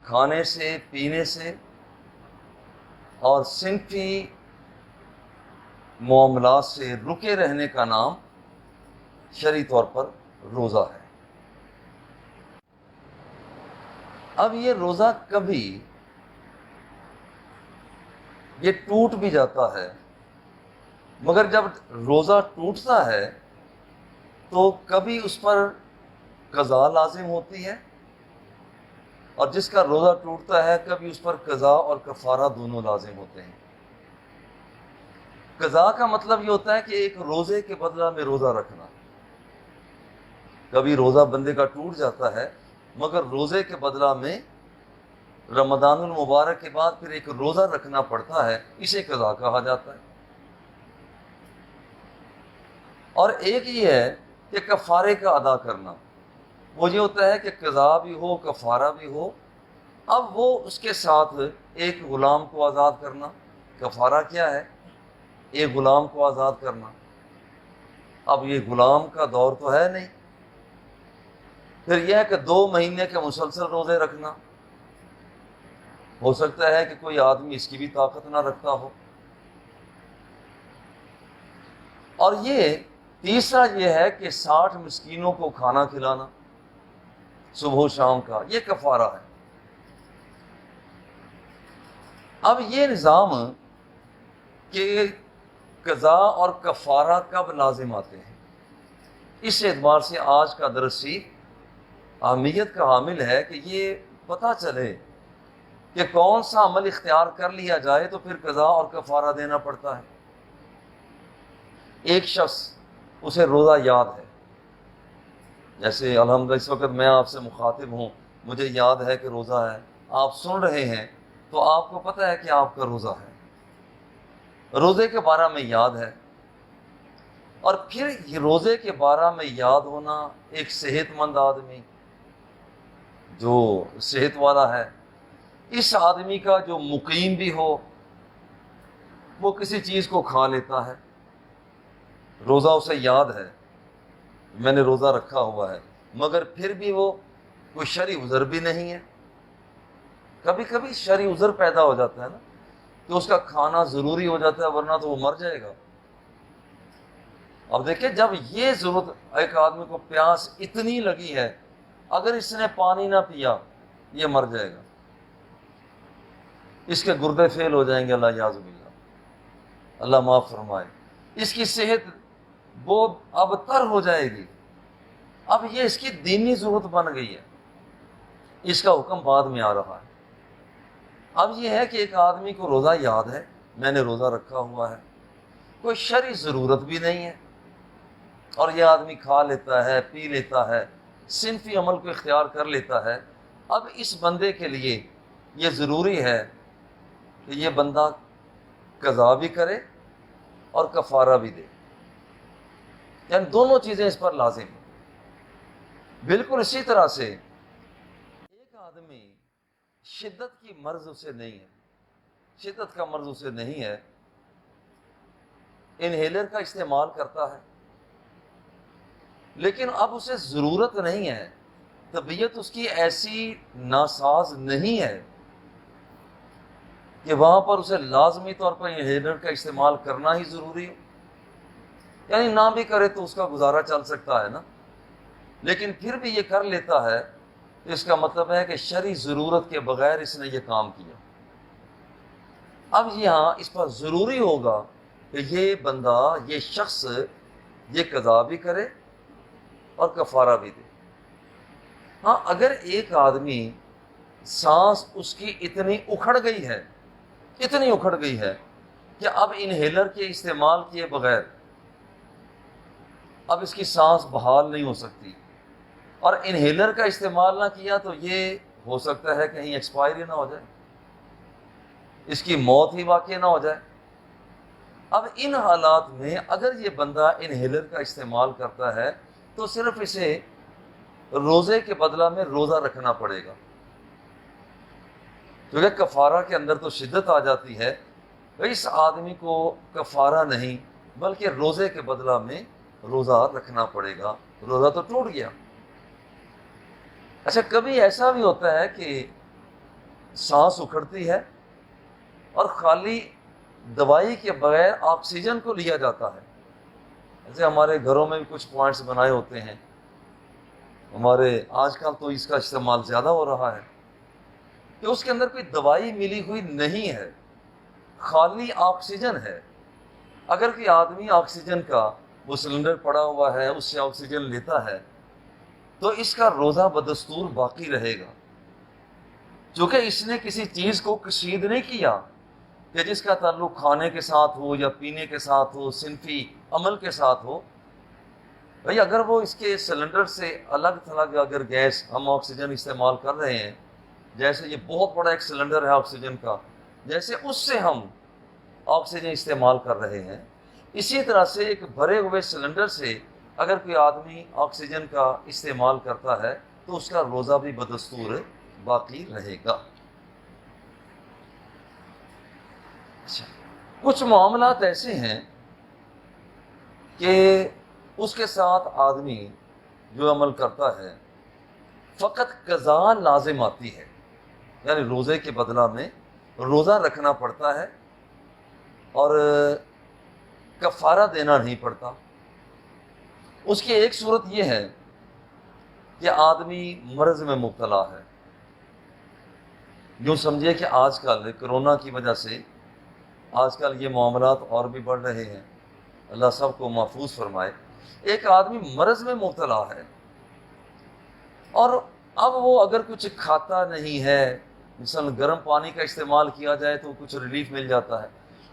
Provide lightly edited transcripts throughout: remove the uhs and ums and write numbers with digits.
کھانے سے، پینے سے اور صنفی معاملات سے رکے رہنے کا نام شرعی طور پر روزہ ہے۔ اب یہ روزہ کبھی یہ ٹوٹ بھی جاتا ہے، مگر جب روزہ ٹوٹتا ہے تو کبھی اس پر قضا لازم ہوتی ہے، اور جس کا روزہ ٹوٹتا ہے کبھی اس پر قضا اور کفارہ دونوں لازم ہوتے ہیں۔ قضا کا مطلب یہ ہوتا ہے کہ ایک روزے کے بدلہ میں روزہ رکھنا۔ کبھی روزہ بندے کا ٹوٹ جاتا ہے، مگر روزے کے بدلہ میں رمضان المبارک کے بعد پھر ایک روزہ رکھنا پڑتا ہے، اسے قضا کہا جاتا ہے۔ اور ایک یہ ہے کہ کفارے کا ادا کرنا، وہ یہ ہوتا ہے کہ قضا بھی ہو، کفارہ بھی ہو، اب وہ اس کے ساتھ ایک غلام کو آزاد کرنا۔ کفارہ کیا ہے؟ ایک غلام کو آزاد کرنا۔ اب یہ غلام کا دور تو ہے نہیں، پھر یہ ہے کہ 2 مہینے کے مسلسل روزے رکھنا، ہو سکتا ہے کہ کوئی آدمی اس کی بھی طاقت نہ رکھتا ہو۔ اور یہ تیسرا یہ ہے کہ 60 مسکینوں کو کھانا کھلانا صبح و شام کا، یہ کفارہ ہے۔ اب یہ نظام کہ قضا اور کفارہ کب لازم آتے ہیں، اس اعتبار سے آج کا درس اہمیت کا حامل ہے کہ یہ پتہ چلے کہ کون سا عمل اختیار کر لیا جائے تو پھر قضا اور کفارہ دینا پڑتا ہے۔ ایک شخص اسے روزہ یاد ہے، جیسے الحمدللہ اس وقت میں آپ سے مخاطب ہوں، مجھے یاد ہے کہ روزہ ہے، آپ سن رہے ہیں تو آپ کو پتہ ہے کہ آپ کا روزہ ہے، روزے کے بارے میں یاد ہے۔ اور پھر یہ روزے کے بارے میں یاد ہونا ایک صحت مند آدمی جو صحت والا ہے، اس آدمی کا جو مقیم بھی ہو، وہ کسی چیز کو کھا لیتا ہے، روزہ اسے یاد ہے، میں نے روزہ رکھا ہوا ہے، مگر پھر بھی وہ کوئی شرعی عذر بھی نہیں ہے۔ کبھی کبھی شرعی عذر پیدا ہو جاتا ہے نا، کہ اس کا کھانا ضروری ہو جاتا ہے ورنہ تو وہ مر جائے گا۔ اب دیکھیں، جب یہ ضرورت، ایک آدمی کو پیاس اتنی لگی ہے، اگر اس نے پانی نہ پیا یہ مر جائے گا، اس کے گردے فیل ہو جائیں گے، اللہ یعوذ باللہ، اللہ معاف فرمائے، اس کی صحت وہ اب تر ہو جائے گی۔ اب یہ اس کی دینی ضرورت بن گئی ہے، اس کا حکم بعد میں آ رہا ہے۔ اب یہ ہے کہ ایک آدمی کو روزہ یاد ہے، میں نے روزہ رکھا ہوا ہے، کوئی شرعی ضرورت بھی نہیں ہے، اور یہ آدمی کھا لیتا ہے، پی لیتا ہے، صنفی عمل کو اختیار کر لیتا ہے۔ اب اس بندے کے لیے یہ ضروری ہے کہ یہ بندہ قضا بھی کرے اور کفارہ بھی دے، یعنی دونوں چیزیں اس پر لازم ہیں۔ بالکل اسی طرح سے ایک آدمی شدت کی مرض اسے نہیں ہے، شدت کا مرض اسے نہیں ہے، انہیلر کا استعمال کرتا ہے، لیکن اب اسے ضرورت نہیں ہے، طبیعت اس کی ایسی ناساز نہیں ہے کہ وہاں پر اسے لازمی طور پر انہیلر کا استعمال کرنا ہی ضروری ہو، یعنی نہ بھی کرے تو اس کا گزارا چل سکتا ہے نا، لیکن پھر بھی یہ کر لیتا ہے، اس کا مطلب ہے کہ شرعی ضرورت کے بغیر اس نے یہ کام کیا۔ اب یہاں اس پر ضروری ہوگا کہ یہ بندہ، یہ شخص یہ قضا بھی کرے اور کفارہ بھی دے۔ ہاں، اگر ایک آدمی سانس اس کی اتنی اکھڑ گئی ہے، اتنی اکھڑ گئی ہے کہ اب انہیلر کے استعمال کیے بغیر اب اس کی سانس بحال نہیں ہو سکتی، اور انہیلر کا استعمال نہ کیا تو یہ ہو سکتا ہے کہیں ایکسپائری نہ ہو جائے، اس کی موت ہی واقع نہ ہو جائے۔ اب ان حالات میں اگر یہ بندہ انہیلر کا استعمال کرتا ہے تو صرف اسے روزے کے بدلہ میں روزہ رکھنا پڑے گا، کیونکہ کفارہ کے اندر تو شدت آ جاتی ہے، اس آدمی کو کفارہ نہیں بلکہ روزے کے بدلہ میں روزہ رکھنا پڑے گا، روزہ تو ٹوٹ گیا۔ اچھا، کبھی ایسا بھی ہوتا ہے کہ سانس اکھڑتی ہے اور خالی دوائی کے بغیر آکسیجن کو لیا جاتا ہے. جیسے ہمارے گھروں میں بھی کچھ پوائنٹس بنائے ہوتے ہیں، ہمارے آج کل تو اس کا استعمال زیادہ ہو رہا ہے، کہ اس کے اندر کوئی دوائی ملی ہوئی نہیں ہے، خالی آکسیجن ہے. اگر کوئی آدمی آکسیجن کا وہ سلنڈر پڑا ہوا ہے، اس سے آکسیجن لیتا ہے، تو اس کا روزہ بدستور باقی رہے گا، چونکہ اس نے کسی چیز کو کشید نہیں کیا کہ جس کا تعلق کھانے کے ساتھ ہو یا پینے کے ساتھ ہو، صنفی عمل کے ساتھ ہو. بھئی اگر وہ اس کے سلنڈر سے الگ تھلگ اگر گیس ہم آکسیجن استعمال کر رہے ہیں، جیسے یہ بہت بڑا ایک سلنڈر ہے آکسیجن کا، جیسے اس سے ہم آکسیجن استعمال کر رہے ہیں، اسی طرح سے ایک بھرے ہوئے سلنڈر سے اگر کوئی آدمی آکسیجن کا استعمال کرتا ہے تو اس کا روزہ بھی بدستور باقی رہے گا. اچھا، کچھ معاملات ایسے ہیں کہ اس کے ساتھ آدمی جو عمل کرتا ہے فقط قضا لازم آتی ہے، یعنی روزے کے بدلہ میں روزہ رکھنا پڑتا ہے اور کفارہ دینا نہیں پڑتا. اس کی ایک صورت یہ ہے کہ آدمی مرض میں مبتلا ہے. یوں سمجھیے کہ آج کل کرونا کی وجہ سے آج کل یہ معاملات اور بھی بڑھ رہے ہیں، اللہ سب کو محفوظ فرمائے. ایک آدمی مرض میں مبتلا ہے اور اب وہ اگر کچھ کھاتا نہیں ہے، مثلا گرم پانی کا استعمال کیا جائے تو کچھ ریلیف مل جاتا ہے.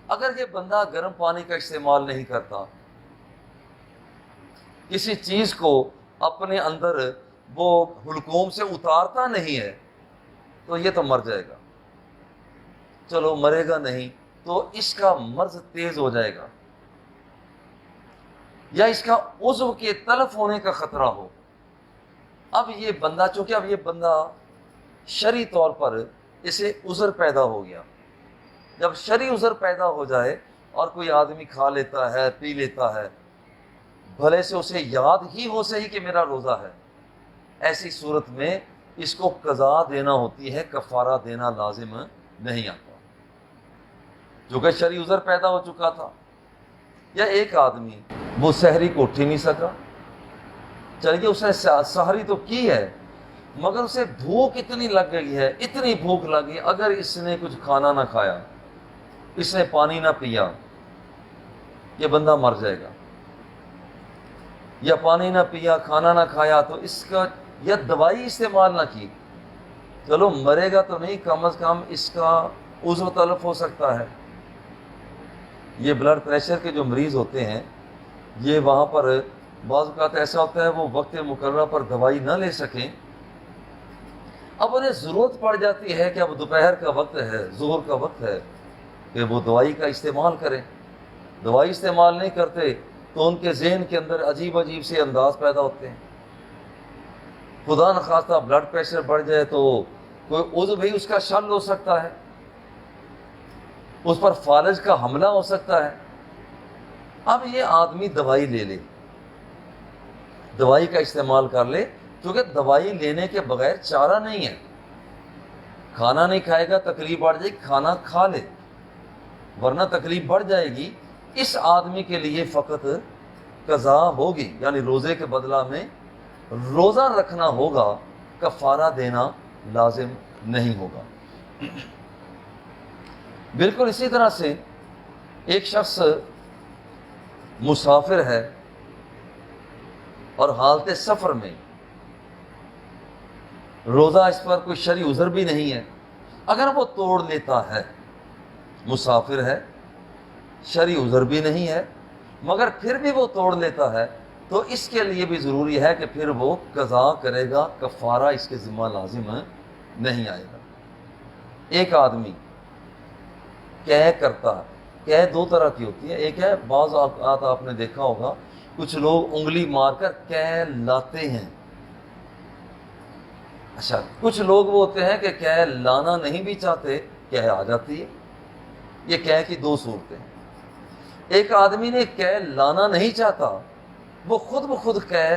اگر یہ بندہ گرم پانی کا استعمال نہیں کرتا، کسی چیز کو اپنے اندر وہ حلقوم سے اتارتا نہیں ہے، تو یہ تو مر جائے گا. چلو مرے گا نہیں تو اس کا مرض تیز ہو جائے گا، یا اس کا عضو کے تلف ہونے کا خطرہ ہو. اب یہ بندہ، چونکہ اب یہ بندہ شرعی طور پر اسے عذر پیدا ہو گیا. جب شرعی عذر پیدا ہو جائے اور کوئی آدمی کھا لیتا ہے، پی لیتا ہے، بھلے سے اسے یاد ہی ہو صحیح کہ میرا روزہ ہے، ایسی صورت میں اس کو قضا دینا ہوتی ہے، کفارہ دینا لازم نہیں آتا، جو کہ شرعی عذر پیدا ہو چکا تھا. یا ایک آدمی وہ سحری کو اٹھ ہی نہیں سکا، چلیے اس نے سحری تو کی ہے مگر اسے بھوک اتنی لگ گئی ہے، اتنی بھوک لگی، اگر اس نے کچھ کھانا نہ کھایا، اس نے پانی نہ پیا، یہ بندہ مر جائے گا. یا پانی نہ پیا، کھانا نہ کھایا تو اس کا، یا دوائی استعمال نہ کی، چلو مرے گا تو نہیں، کم از کم اس کا عضو تلف ہو سکتا ہے. یہ بلڈ پریشر کے جو مریض ہوتے ہیں، یہ وہاں پر بعض اوقات ایسا ہوتا ہے وہ وقت مقررہ پر دوائی نہ لے سکیں، اب انہیں ضرورت پڑ جاتی ہے کہ اب دوپہر کا وقت ہے، ظہر کا وقت ہے، کہ وہ دوائی کا استعمال کریں. دوائی استعمال نہیں کرتے تو ان کے ذہن کے اندر عجیب عجیب سے انداز پیدا ہوتے ہیں. خدا نخواستہ بلڈ پریشر بڑھ جائے تو کوئی عضو بھی اس کا شل ہو سکتا ہے، اس پر فالج کا حملہ ہو سکتا ہے. اب یہ آدمی دوائی لے لے، دوائی کا استعمال کر لے، کیونکہ دوائی لینے کے بغیر چارہ نہیں ہے. کھانا نہیں کھائے گا تکلیف بڑھ جائے گی، کھانا کھا لے ورنہ تکلیف بڑھ جائے گی. اس آدمی کے لیے فقط قضا ہوگی، یعنی روزے کے بدلہ میں روزہ رکھنا ہوگا، کفارہ دینا لازم نہیں ہوگا. بالکل اسی طرح سے ایک شخص مسافر ہے اور حالت سفر میں روزہ اس پر کوئی شرعی عذر بھی نہیں ہے، اگر وہ توڑ لیتا ہے، مسافر ہے، شرعی عذر بھی نہیں ہے، مگر پھر بھی وہ توڑ لیتا ہے، تو اس کے لیے بھی ضروری ہے کہ پھر وہ قضا کرے گا، کفارہ اس کے ذمہ لازم نہیں آئے گا. ایک آدمی قے کرتا ہے، قے دو طرح کی ہوتی ہے. ایک ہے بعض اوقات آپ نے دیکھا ہوگا کچھ لوگ انگلی مار کر قے لاتے ہیں. اچھا، کچھ لوگ وہ ہوتے ہیں کہ قے لانا نہیں بھی چاہتے، قے آ جاتی ہے. یہ قے کی دو صورتیں. ایک آدمی نے قے لانا نہیں چاہتا، وہ خود بخود قے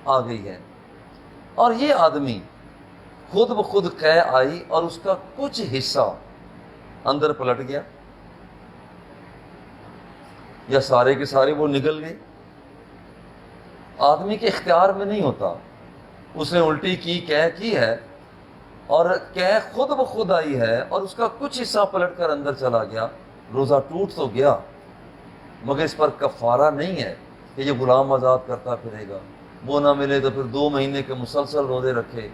آ گئی ہے، اور یہ آدمی خود بخود قے آئی اور اس کا کچھ حصہ اندر پلٹ گیا، یا سارے کے سارے وہ نگل گئے؟ آدمی کے اختیار میں نہیں ہوتا، اس نے الٹی کی قے کی ہے اور قے خود بخود آئی ہے اور اس کا کچھ حصہ پلٹ کر اندر چلا گیا، روزہ ٹوٹ تو گیا مگر اس پر کفارہ نہیں ہے کہ یہ غلام آزاد کرتا پھرے گا، وہ نہ ملے تو پھر 2 مہینے کے مسلسل روزے رکھے،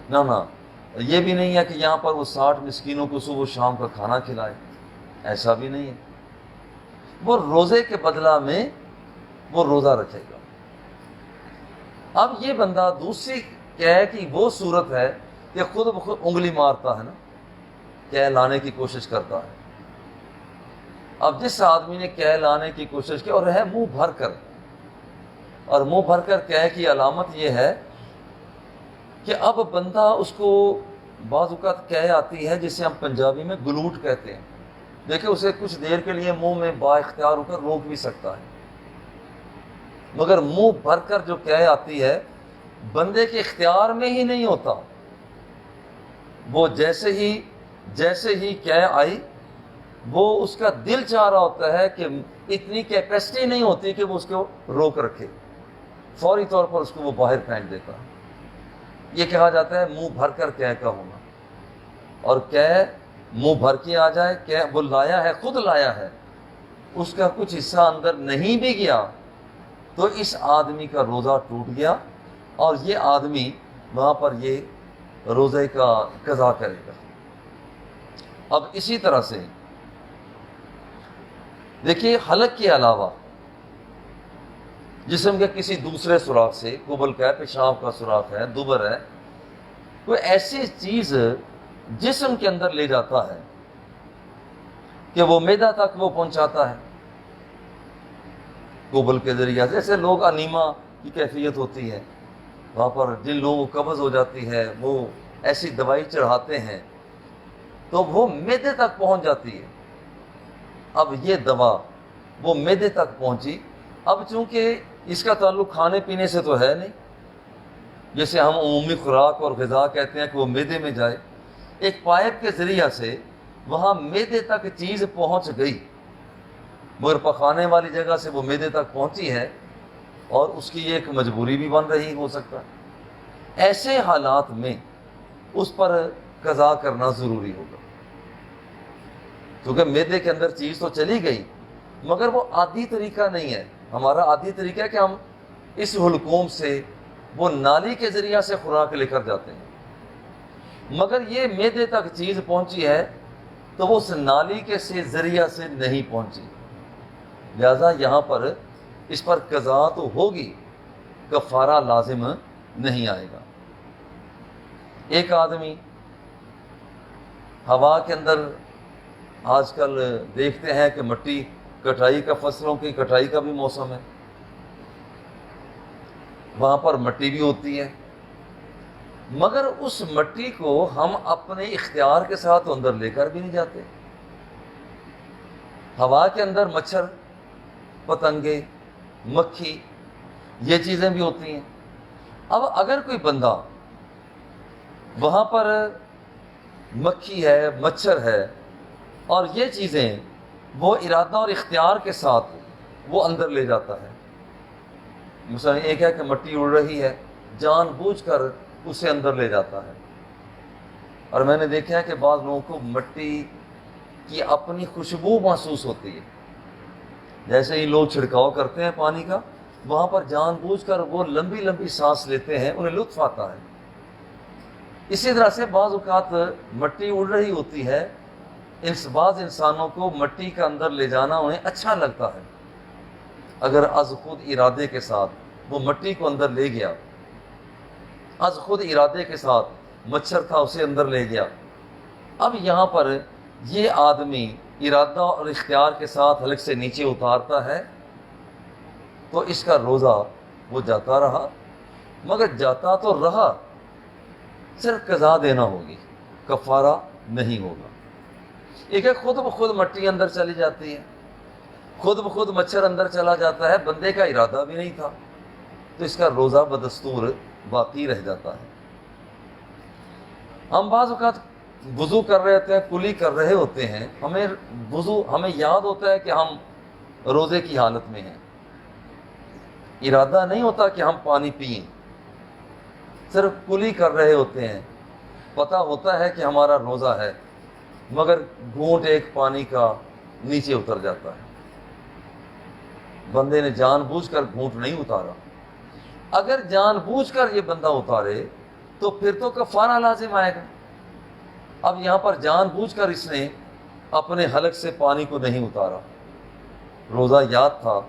نہ یہ بھی نہیں ہے کہ یہاں پر وہ 60 مسکینوں کو صبح و شام کا کھانا کھلائے، ایسا بھی نہیں ہے، وہ روزے کے بدلہ میں وہ روزہ رکھے گا۔ اب یہ بندہ دوسری قے کی وہ صورت ہے کہ خود بخود انگلی مارتا ہے نا، قے لانے کی کوشش کرتا ہے۔ اب جس آدمی نے قے لانے کی کوشش کی اور ہے منہ بھر کر، اور منہ بھر کر قے کی علامت یہ ہے کہ اب بندہ اس کو بعض اوقات قے آتی ہے جسے ہم پنجابی میں گلوٹ کہتے ہیں، دیکھیں اسے کچھ دیر کے لیے منہ میں با اختیار ہو کر روک بھی سکتا ہے، مگر منہ بھر کر جو قے آتی ہے بندے کے اختیار میں ہی نہیں ہوتا، وہ جیسے ہی قے آئی وہ اس کا دل چاہ رہا ہوتا ہے کہ اتنی کیپیسٹی نہیں ہوتی کہ وہ اس کو روک رکھے، فوری طور پر اس کو وہ باہر پھینک دیتا ہے۔ یہ کہا جاتا ہے منہ بھر کر قے کا ہونا، اور قے منہ بھر کے آ جائے، قے وہ لایا ہے، خود لایا ہے، اس کا کچھ حصہ اندر نہیں بھی گیا تو اس آدمی کا روزہ ٹوٹ گیا اور یہ آدمی وہاں پر یہ روزے کا قضا کرے گا۔ اب اسی طرح سے دیکھیے حلق کے علاوہ جسم کے کسی دوسرے سوراخ سے، قبل کا ہے، پیشاب کا سوراخ ہے، دبر ہے، کوئی ایسی چیز جسم کے اندر لے جاتا ہے کہ وہ معدہ تک وہ پہنچاتا ہے قبل کے ذریعہ سے، جیسے لوگ انیما کی کیفیت ہوتی ہے، وہاں پر جن لوگوں کو قبض ہو جاتی ہے وہ ایسی دوائی چڑھاتے ہیں تو وہ معدے تک پہنچ جاتی ہے۔ اب یہ دوا وہ معدے تک پہنچی، اب چونکہ اس کا تعلق کھانے پینے سے تو ہے نہیں، جیسے ہم عمومی خوراک اور غذا کہتے ہیں کہ وہ معدے میں جائے، ایک پائپ کے ذریعہ سے وہاں معدے تک چیز پہنچ گئی، مگر پخانے والی جگہ سے وہ معدے تک پہنچی ہے اور اس کی ایک مجبوری بھی بن رہی ہو سکتا ہے، ایسے حالات میں اس پر قضا کرنا ضروری ہوگا، کیونکہ معدے کے اندر چیز تو چلی گئی مگر وہ عادی طریقہ نہیں ہے۔ ہمارا عادی طریقہ ہے کہ ہم اس حلقوم سے وہ نالی کے ذریعہ سے خوراک لے کر جاتے ہیں، مگر یہ معدے تک چیز پہنچی ہے تو وہ اس نالی کے ذریعہ سے نہیں پہنچی، لہذا یہاں پر اس پر قضا تو ہوگی، کفارہ لازم نہیں آئے گا۔ ایک آدمی ہوا کے اندر، آج کل دیکھتے ہیں کہ مٹی کٹائی کا، فصلوں کی کٹائی کا بھی موسم ہے، وہاں پر مٹی بھی ہوتی ہے، مگر اس مٹی کو ہم اپنے اختیار کے ساتھ اندر لے کر بھی نہیں جاتے۔ ہوا کے اندر مچھر، پتنگے، مکھی، یہ چیزیں بھی ہوتی ہیں۔ اب اگر کوئی بندہ وہاں پر مکھی ہے، مچھر ہے اور یہ چیزیں وہ ارادہ اور اختیار کے ساتھ وہ اندر لے جاتا ہے، مثلا ایک ہے کہ مٹی اڑ رہی ہے، جان بوجھ کر اسے اندر لے جاتا ہے، اور میں نے دیکھا ہے کہ بعض لوگوں کو مٹی کی اپنی خوشبو محسوس ہوتی ہے، جیسے ہی لوگ چھڑکاؤ کرتے ہیں پانی کا، وہاں پر جان بوجھ کر وہ لمبی لمبی سانس لیتے ہیں، انہیں لطف آتا ہے۔ اسی طرح سے بعض اوقات مٹی اڑ رہی ہوتی ہے، بعض انسانوں کو مٹی کا اندر لے جانا انہیں اچھا لگتا ہے، اگر از خود ارادے کے ساتھ وہ مٹی کو اندر لے گیا، از خود ارادے کے ساتھ مچھر تھا اسے اندر لے گیا، اب یہاں پر یہ آدمی ارادہ اور اختیار کے ساتھ حلق سے نیچے اتارتا ہے تو اس کا روزہ وہ جاتا رہا، مگر جاتا تو رہا، صرف قضا دینا ہوگی، کفارہ نہیں ہوگا۔ ایک ہے خود بخود مٹی اندر چلی جاتی ہے، خود بخود مچھر اندر چلا جاتا ہے، بندے کا ارادہ بھی نہیں تھا، تو اس کا روزہ بدستور باقی رہ جاتا ہے۔ ہم بعض اوقات وضو کر رہے ہوتے ہیں، کلی کر رہے ہوتے ہیں، ہمیں یاد ہوتا ہے کہ ہم روزے کی حالت میں ہیں، ارادہ نہیں ہوتا کہ ہم پانی پئیں، صرف کلی کر رہے ہوتے ہیں، پتہ ہوتا ہے کہ ہمارا روزہ ہے، مگر گھونٹ ایک پانی کا نیچے اتر جاتا ہے۔ بندے نے جان بوجھ کر گھونٹ نہیں اتارا۔ اگر جان بوجھ کر یہ بندہ اتارے تو پھر تو کفارہ لازم آئے گا۔ اب یہاں پر جان بوجھ کر اس نے اپنے حلق سے پانی کو نہیں اتارا، روزہ یاد تھا،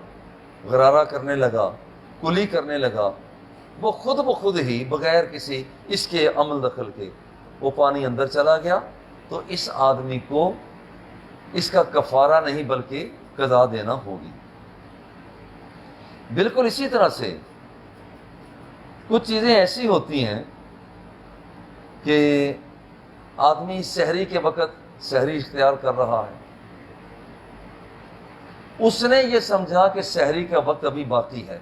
غرارہ کرنے لگا، کلی کرنے لگا، وہ خود بخود ہی بغیر کسی اس کے عمل دخل کے وہ پانی اندر چلا گیا، تو اس آدمی کو اس کا کفارہ نہیں بلکہ قضا دینا ہوگی۔ بالکل اسی طرح سے کچھ چیزیں ایسی ہوتی ہیں کہ آدمی سحری کے وقت سحری اختیار کر رہا ہے، اس نے یہ سمجھا کہ سحری کا وقت ابھی باقی ہے،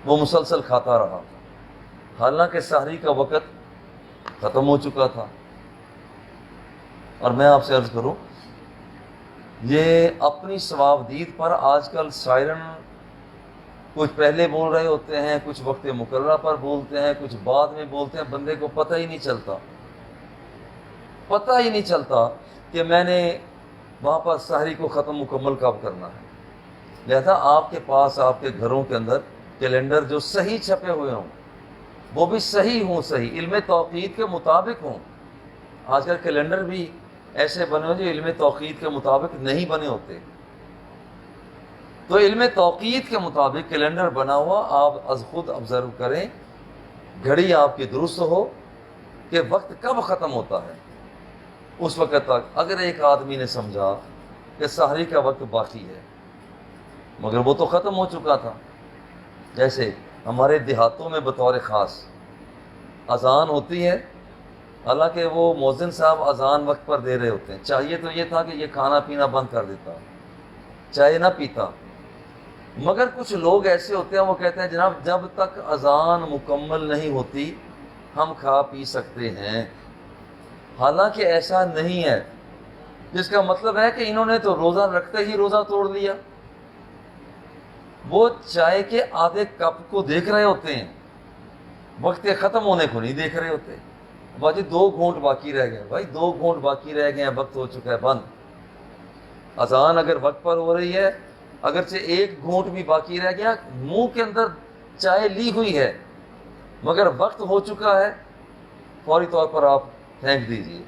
وہ مسلسل کھاتا رہا، حالانکہ سحری کا وقت ختم ہو چکا تھا۔ اور میں آپ سے عرض کروں، یہ اپنی ثوابدید پر آج کل سائرن کچھ پہلے بول رہے ہوتے ہیں، کچھ وقت مقررہ پر بولتے ہیں، کچھ بعد میں بولتے ہیں، بندے کو پتہ ہی نہیں چلتا کہ میں نے وہاں پر سحری کو ختم مکمل کب کرنا ہے۔ لہذا آپ کے پاس آپ کے گھروں کے اندر کیلنڈر جو صحیح چھپے ہوئے ہوں، وہ بھی صحیح ہوں، صحیح علم توقیت کے مطابق ہوں۔ آج کل کیلنڈر بھی ایسے بنے ہوئے جو علم توقیت کے مطابق نہیں بنے ہوتے، تو علم توقیت کے مطابق کیلنڈر بنا ہوا آپ از خود آبزرو کریں، گھڑی آپ کی درست ہو کہ وقت کب ختم ہوتا ہے، اس وقت تک اگر ایک آدمی نے سمجھا کہ سحری کا وقت باقی ہے مگر وہ تو ختم ہو چکا تھا، جیسے ہمارے دیہاتوں میں بطور خاص اذان ہوتی ہے، حالانکہ وہ مؤذن صاحب اذان وقت پر دے رہے ہوتے ہیں، چاہیے تو یہ تھا کہ یہ کھانا پینا بند کر دیتا، چائے نہ پیتا، مگر کچھ لوگ ایسے ہوتے ہیں وہ کہتے ہیں جناب جب تک اذان مکمل نہیں ہوتی ہم کھا پی سکتے ہیں، حالانکہ ایسا نہیں ہے، جس کا مطلب ہے کہ انہوں نے تو روزہ رکھتے ہی روزہ توڑ لیا۔ وہ چائے کے آدھے کپ کو دیکھ رہے ہوتے ہیں، وقت ختم ہونے کو نہیں دیکھ رہے ہوتے، باجی 2 گھونٹ باقی رہ گئے، بھائی 2 گھونٹ باقی رہ گئے ہیں، وقت ہو چکا ہے بند۔ اذان اگر وقت پر ہو رہی ہے، اگرچہ 1 گھونٹ بھی باقی رہ گیا، منہ کے اندر چائے لی ہوئی ہے مگر وقت ہو چکا ہے، فوری طور پر آپ پھینک دیجیے،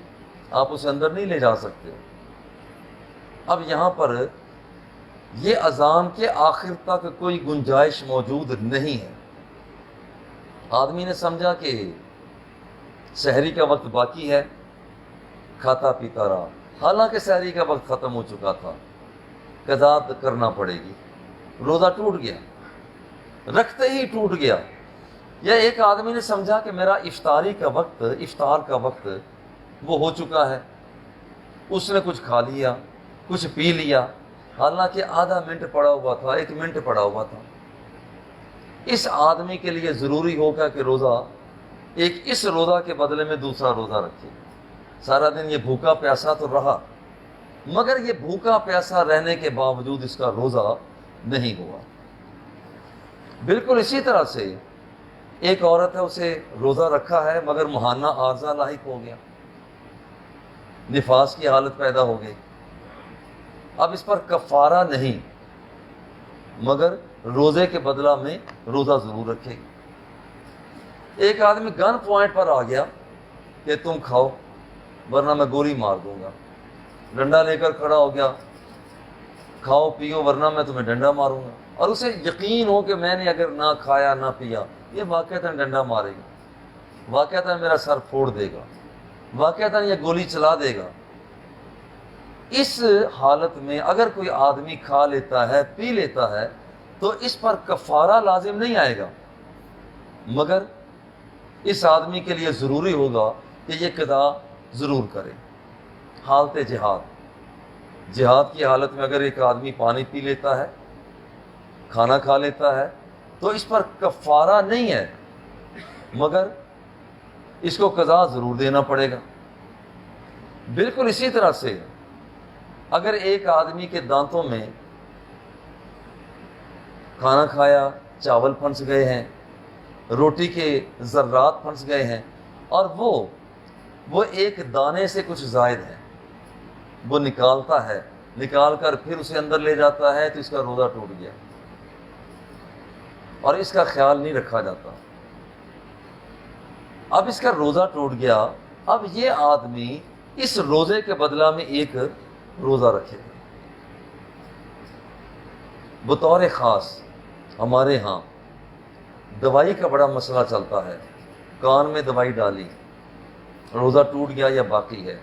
آپ اسے اندر نہیں لے جا سکتے۔ اب یہاں پر یہ اذان کے آخر تک کوئی گنجائش موجود نہیں ہے۔ آدمی نے سمجھا کہ سحری کا وقت باقی ہے، کھاتا پیتا رہا، حالانکہ سحری کا وقت ختم ہو چکا تھا، قضا کرنا پڑے گی، روزہ ٹوٹ گیا، رکھتے ہی ٹوٹ گیا۔ یا ایک آدمی نے سمجھا کہ میرا افطار کا وقت وہ ہو چکا ہے، اس نے کچھ کھا لیا، کچھ پی لیا، حالانکہ آدھا منٹ پڑا ہوا تھا، 1 منٹ پڑا ہوا تھا۔ اس آدمی کے لیے ضروری ہوگا کہ اس روزہ کے بدلے میں دوسرا روزہ رکھے۔ سارا دن یہ بھوکا پیاسا تو رہا، مگر یہ بھوکا پیاسا رہنے کے باوجود اس کا روزہ نہیں ہوا۔ بالکل اسی طرح سے ایک عورت ہے، اسے روزہ رکھا ہے مگر ماہانہ عارضہ لاحق ہو گیا، نفاس کی حالت پیدا ہو گئی، اب اس پر کفارہ نہیں مگر روزے کے بدلہ میں روزہ ضرور رکھے گی۔ ایک آدمی گن پوائنٹ پر آ گیا کہ تم کھاؤ ورنہ میں گولی مار دوں گا، ڈنڈا لے کر کھڑا ہو گیا، کھاؤ پیو ورنہ میں تمہیں ڈنڈا ماروں گا، اور اسے یقین ہو کہ میں نے اگر نہ کھایا نہ پیا یہ واقعتاً ڈنڈا مارے گا، واقعتاً میرا سر پھوڑ دے گا، واقعتاً یہ گولی چلا دے گا۔ اس حالت میں اگر کوئی آدمی کھا لیتا ہے، پی لیتا ہے، تو اس پر کفارہ لازم نہیں آئے گا، مگر اس آدمی کے لیے ضروری ہوگا کہ یہ قضا ضرور کرے۔ حالت جہاد کی حالت میں اگر ایک آدمی پانی پی لیتا ہے، کھانا کھا لیتا ہے، تو اس پر کفارہ نہیں ہے، مگر اس کو قضا ضرور دینا پڑے گا۔ بالکل اسی طرح سے اگر ایک آدمی کے دانتوں میں کھانا کھایا، چاول پھنس گئے ہیں، روٹی کے ذرات پھنس گئے ہیں، اور وہ ایک دانے سے کچھ زائد ہے، وہ نکالتا ہے، نکال کر پھر اسے اندر لے جاتا ہے، تو اس کا روزہ ٹوٹ گیا اور اس کا خیال نہیں رکھا جاتا۔ اب اس کا روزہ ٹوٹ گیا، اب یہ آدمی اس روزے کے بدلہ میں ایک روزہ رکھے گا۔ بطور خاص ہمارے ہاں دوائی کا بڑا مسئلہ چلتا ہے، کان میں دوائی ڈالی، روزہ ٹوٹ گیا یا باقی ہے۔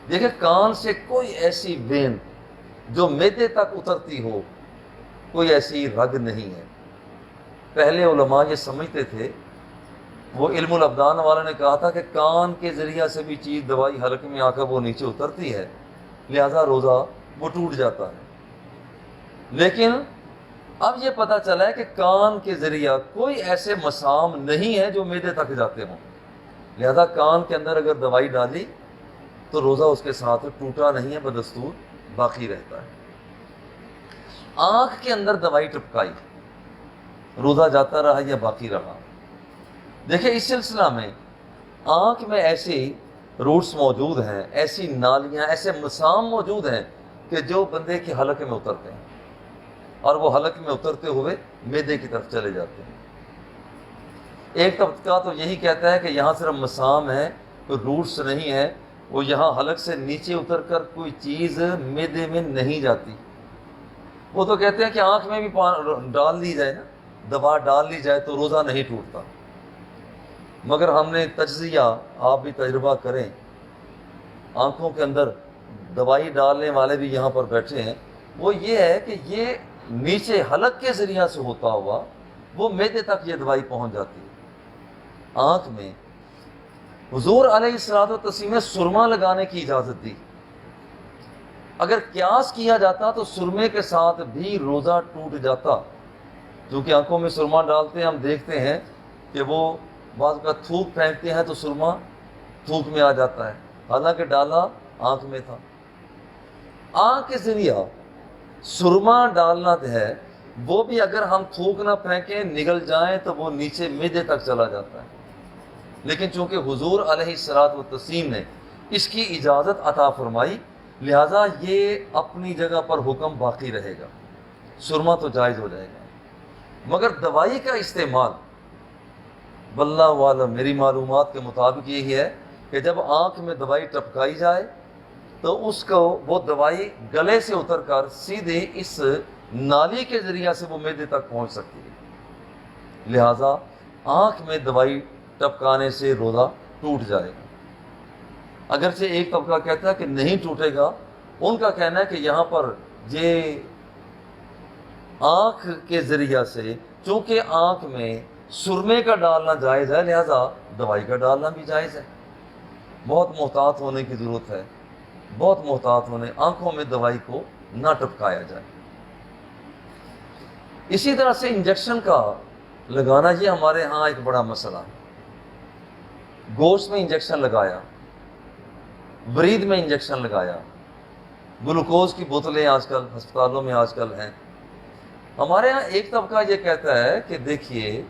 دیکھیں، کان سے کوئی ایسی وین جو معدے تک اترتی ہو، کوئی ایسی رگ نہیں ہے۔ پہلے علماء یہ سمجھتے تھے، وہ علم الابدان والا نے کہا تھا کہ کان کے ذریعہ سے بھی چیز دوائی حلق میں آ کر وہ نیچے اترتی ہے، لہذا روزہ وہ ٹوٹ جاتا ہے۔ لیکن اب یہ پتہ چلا ہے کہ کان کے ذریعہ کوئی ایسے مسام نہیں ہے جو معدے تک جاتے ہوں، لہذا کان کے اندر اگر دوائی ڈالی تو روزہ اس کے ساتھ ٹوٹا نہیں ہے، بدستور باقی رہتا ہے۔ آنکھ کے اندر دوائی ٹپکائی، روزہ جاتا رہا یا باقی رہا۔ دیکھیں، اس سلسلہ میں آنکھ میں ایسی روٹس موجود ہیں، ایسی نالیاں، ایسے مسام موجود ہیں کہ جو بندے کے حلق میں اترتے ہیں، اور وہ حلق میں اترتے ہوئے معدے کی طرف چلے جاتے ہیں۔ ایک طبقہ تو یہی کہتا ہے کہ یہاں صرف مسام ہے، کوئی روٹس نہیں ہے، وہ یہاں حلق سے نیچے اتر کر کوئی چیز معدے میں نہیں جاتی۔ وہ تو کہتے ہیں کہ آنکھ میں بھی ڈال لی جائے نا، دوا ڈال لی جائے تو روزہ نہیں ٹوٹتا۔ مگر ہم نے تجزیہ، آپ بھی تجربہ کریں، آنکھوں کے اندر دوائی ڈالنے والے بھی یہاں پر بیٹھے ہیں، وہ یہ ہے کہ یہ نیچے حلق کے ذریعہ سے ہوتا ہوا وہ معدے تک یہ دوائی پہنچ جاتی ہے۔ آنکھ میں حضور علیہ الصلوۃ والتسلیم نے سرما لگانے کی اجازت دی۔ اگر قیاس کیا جاتا تو سرمے کے ساتھ بھی روزہ ٹوٹ جاتا، کیونکہ آنکھوں میں سرما ڈالتے ہیں، ہم دیکھتے ہیں کہ وہ بعض کا تھوک پھینکتے ہیں تو سرما تھوک میں آ جاتا ہے، حالانکہ ڈالا آنکھ میں تھا۔ آنکھ کے ذریعہ سرما ڈالنا ہے، وہ بھی اگر ہم تھوک نہ پھینکیں، نگل جائیں تو وہ نیچے معدے تک چلا جاتا ہے۔ لیکن چونکہ حضور علیہ الصلوۃ والتسلیم نے اس کی اجازت عطا فرمائی، لہذا یہ اپنی جگہ پر حکم باقی رہے گا، سرما تو جائز ہو جائے گا۔ مگر دوائی کا استعمال، واللہ عالم، میری معلومات کے مطابق یہی ہے کہ جب آنکھ میں دوائی ٹپکائی جائے تو اس کو وہ دوائی گلے سے اتر کر سیدھے اس نالی کے ذریعہ سے وہ معدے تک پہنچ سکتی ہے، لہذا آنکھ میں دوائی ٹپکانے سے روزہ ٹوٹ جائے گا۔ اگرچہ ایک طبقہ کہتا ہے کہ نہیں ٹوٹے گا، ان کا کہنا ہے کہ یہاں پر یہ آنکھ کے ذریعہ سے، چونکہ آنکھ میں سرمے کا ڈالنا جائز ہے، لہذا دوائی کا ڈالنا بھی جائز ہے۔ بہت محتاط ہونے کی ضرورت ہے، بہت محتاط ہونے، آنکھوں میں دوائی کو نہ ٹپکایا جائے۔ اسی طرح سے انجیکشن کا لگانا، یہ ہمارے ہاں ایک بڑا مسئلہ ہے۔ گوشت میں انجیکشن لگایا، ورید میں انجیکشن لگایا، گلوکوز کی بوتلیں آج کل ہسپتالوں میں آج کل ہیں۔ ہمارے ہاں ایک طبقہ یہ کہتا ہے کہ دیکھیے،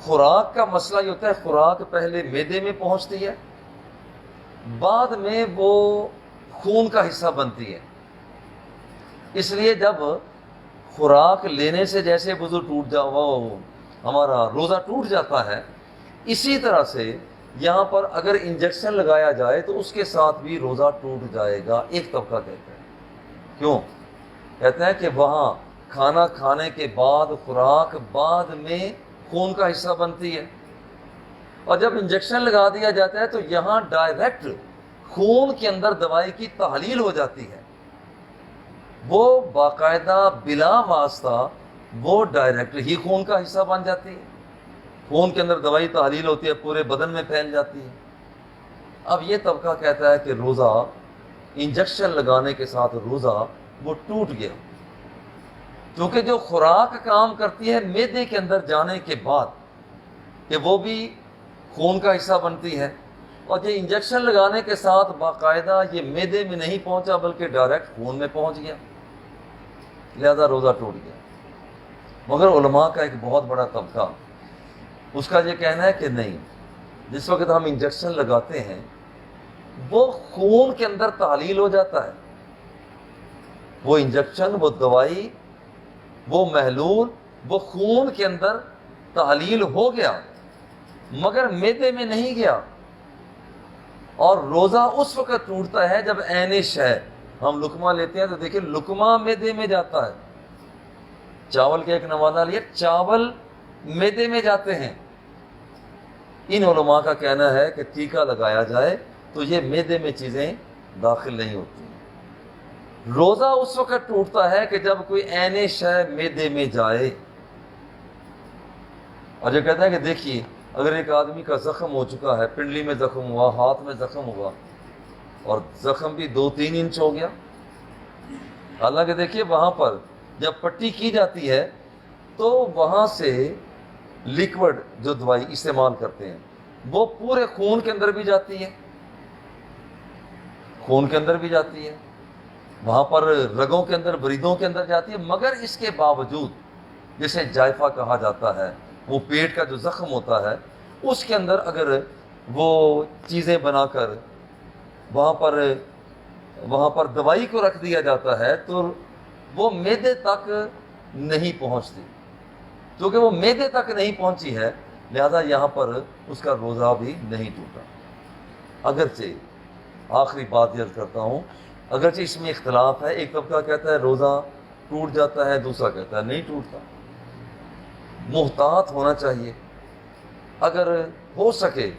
خوراک کا مسئلہ یہ ہوتا ہے، خوراک پہلے معدے میں پہنچتی ہے، بعد میں وہ خون کا حصہ بنتی ہے، اس لیے جب خوراک لینے سے جیسے وضو ٹوٹ وہ ہمارا روزہ ٹوٹ جاتا ہے، اسی طرح سے یہاں پر اگر انجیکشن لگایا جائے تو اس کے ساتھ بھی روزہ ٹوٹ جائے گا، ایک طبقہ کہتا ہے۔ کیوں؟ کہتے ہیں کہ وہاں کھانا کھانے کے بعد خوراک بعد میں خون کا حصہ بنتی ہے، اور جب انجیکشن لگا دیا جاتا ہے تو یہاں ڈائریکٹ خون کے اندر دوائی کی تحلیل ہو جاتی ہے، وہ باقاعدہ بلا واسطہ وہ ڈائریکٹ ہی خون کا حصہ بن جاتی ہے، خون کے اندر دوائی تحلیل ہوتی ہے، پورے بدن میں پھیل جاتی ہے۔ اب یہ طبقہ کہتا ہے کہ روزہ انجیکشن لگانے کے ساتھ روزہ وہ ٹوٹ گیا، کیونکہ جو خوراک کام کرتی ہے معدے کے اندر جانے کے بعد، کہ وہ بھی خون کا حصہ بنتی ہے، اور یہ انجیکشن لگانے کے ساتھ باقاعدہ یہ معدے میں نہیں پہنچا بلکہ ڈائریکٹ خون میں پہنچ گیا، لہذا روزہ ٹوٹ گیا۔ مگر علماء کا ایک بہت بڑا طبقہ اس کا یہ کہنا ہے کہ نہیں، جس وقت ہم انجیکشن لگاتے ہیں وہ خون کے اندر تحلیل ہو جاتا ہے، وہ انجیکشن، وہ دوائی، وہ محلول، وہ خون کے اندر تحلیل ہو گیا مگر معدے میں نہیں گیا، اور روزہ اس وقت ٹوٹتا ہے جب عین شے، ہم لقمہ لیتے ہیں تو دیکھیں لقمہ معدے میں جاتا ہے، چاول کے ایک نوالہ لیا، چاول معدے میں جاتے ہیں۔ ان علماء کا کہنا ہے کہ ٹیکہ لگایا جائے تو یہ معدے میں چیزیں داخل نہیں ہوتی۔ روزہ اس وقت ٹوٹتا ہے کہ جب کوئی عین شے معدے میں جائے، اور یہ کہتا ہے کہ دیکھیے اگر ایک آدمی کا زخم ہو چکا ہے، پنڈلی میں زخم ہوا، ہاتھ میں زخم ہوا، اور زخم بھی 2-3 انچ ہو گیا، حالانکہ دیکھیے وہاں پر جب پٹی کی جاتی ہے تو وہاں سے لیکوڈ جو دوائی استعمال کرتے ہیں وہ پورے خون کے اندر بھی جاتی ہے، خون کے اندر بھی جاتی ہے، وہاں پر رگوں کے اندر، بریدوں کے اندر جاتی ہے، مگر اس کے باوجود جسے جائفہ کہا جاتا ہے، وہ پیٹ کا جو زخم ہوتا ہے اس کے اندر اگر وہ چیزیں بنا کر وہاں پر دوائی کو رکھ دیا جاتا ہے تو وہ معدے تک نہیں پہنچتی، کیونکہ وہ معدے تک نہیں پہنچی ہے لہذا یہاں پر اس کا روزہ بھی نہیں ٹوٹا۔ اگرچہ آخری بات یہ کرتا ہوں، اگرچہ اس میں اختلاف ہے، ایک طبقہ کہتا ہے روزہ ٹوٹ جاتا ہے، دوسرا کہتا ہے نہیں ٹوٹتا۔ محتاط ہونا چاہیے، اگر ہو سکے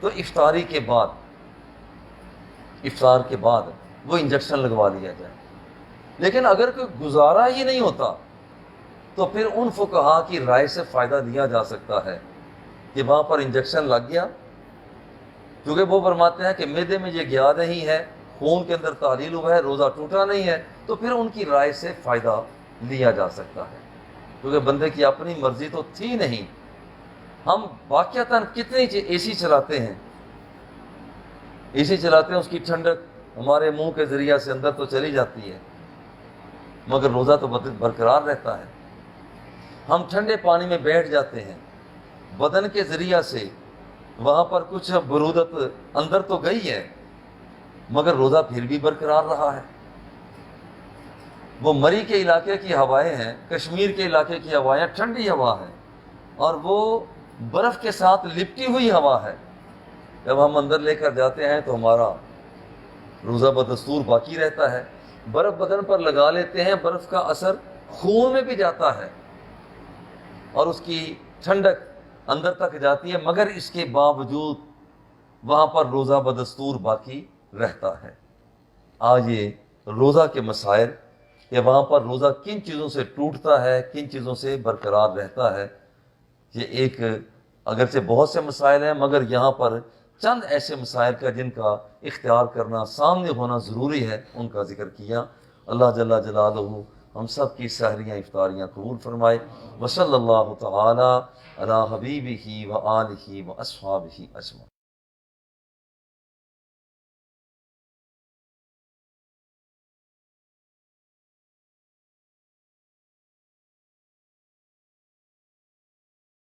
تو افطار کے بعد وہ انجیکشن لگوا لیا جائے، لیکن اگر کوئی گزارا ہی نہیں ہوتا تو پھر ان فقہا کی رائے سے فائدہ لیا جا سکتا ہے کہ وہاں پر انجیکشن لگ گیا، کیونکہ وہ فرماتے ہیں کہ معدے میں یہ گیا نہیں ہے، خون کے اندر تحلیل ہوا ہے، روزہ ٹوٹا نہیں ہے، تو پھر ان کی رائے سے فائدہ لیا جا سکتا ہے، کیونکہ بندے کی اپنی مرضی تو تھی نہیں۔ ہم واقعتاً کتنی اے سی چلاتے ہیں، اس کی ٹھنڈک ہمارے منہ کے ذریعہ سے اندر تو چلی جاتی ہے مگر روزہ تو برقرار رہتا ہے۔ ہم ٹھنڈے پانی میں بیٹھ جاتے ہیں، بدن کے ذریعہ سے وہاں پر کچھ برودت اندر تو گئی ہے مگر روزہ پھر بھی برقرار رہا ہے۔ وہ مری کے علاقے کی ہوائیں ہیں، کشمیر کے علاقے کی ہوائیں ٹھنڈی ہوا ہے اور وہ برف کے ساتھ لپٹی ہوئی ہوا ہے، جب ہم اندر لے کر جاتے ہیں تو ہمارا روزہ بدستور باقی رہتا ہے۔ برف بدن پر لگا لیتے ہیں، برف کا اثر خون میں بھی جاتا ہے اور اس کی ٹھنڈک اندر تک جاتی ہے، مگر اس کے باوجود وہاں پر روزہ بدستور باقی رہتا ہے۔ آج یہ روزہ کے مسائل کہ وہاں پر روزہ کن چیزوں سے ٹوٹتا ہے، کن چیزوں سے برقرار رہتا ہے، یہ ایک اگرچہ بہت سے مسائل ہیں مگر یہاں پر چند ایسے مسائل کا جن کا اختیار کرنا، سامنے ہونا ضروری ہے، ان کا ذکر کیا۔ اللہ جل جلالہ ہم سب کی سحریاں افطاریاں قبول فرمائے۔ وصلی اللہ تعالی علی حبیبہ و آلہ و اصحابہ اجمعین۔